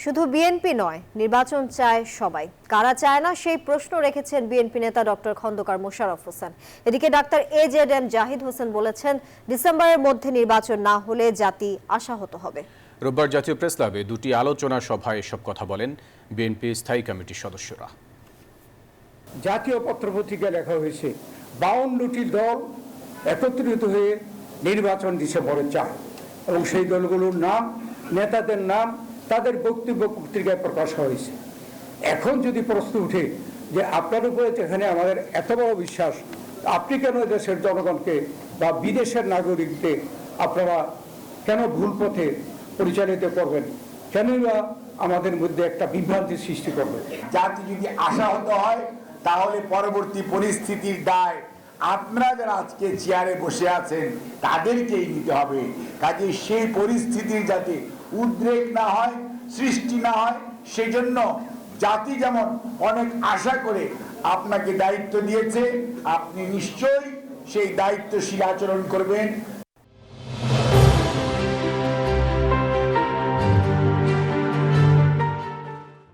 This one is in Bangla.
শুধু বিএনপি নয়, নির্বাচন চায় সবাই। কারা চায় না সেই প্রশ্ন রেখেছেন বিএনপি নেতা ডক্টর খন্দকার মোশাররফ হোসেন। এদিকে ডাক্তার AJM জাহিদ হোসেন বলেছেন, ডিসেম্বরের মধ্যে নির্বাচন না হলে জাতি আশাহত হবে। রোববার জাতীয় প্রেস ক্লাবে দুটি আলোচনা সভায় এসব কথা বলেন বিএনপি স্থায়ী কমিটির সদস্যরা। জাতীয় পত্রপত্রিকায় লেখা হয়েছে 52টি দল একত্রিত হয়ে নির্বাচন ডিসেম্বরে চায় এবং সেই দলগুলোর নাম, নেতাদের নাম তাদের বক্তব্য পত্রিকায় প্রকাশ হয়েছে। এখন যদি প্রশ্ন উঠে যে আপনার উপরে যেখানে আমাদের এত বড় বিশ্বাস, আপনি কেন দেশের জনগণকে বা বিদেশের নাগরিকদের আপনারা কেন ভুল পথে পরিচালিত করবেন, কেনই বা আমাদের মধ্যে একটা বিভ্রান্তি সৃষ্টি করবেন? জাতি যদি আশাহত হয় তাহলে পরবর্তী পরিস্থিতির দায় আপনারা যারা আজকে চেয়ারে বসে আছেন তাদেরকেই নিতে হবে। কাজে সেই পরিস্থিতির যাতে উদ্রেক না হয়, সৃষ্টি না হয়, সেজন্য জাতি যেমন অনেক আশা করে আপনাকে দায়িত্ব দিয়েছে, আপনি নিশ্চয়ই সেই দায়িত্বশীল আচরণ করবেন,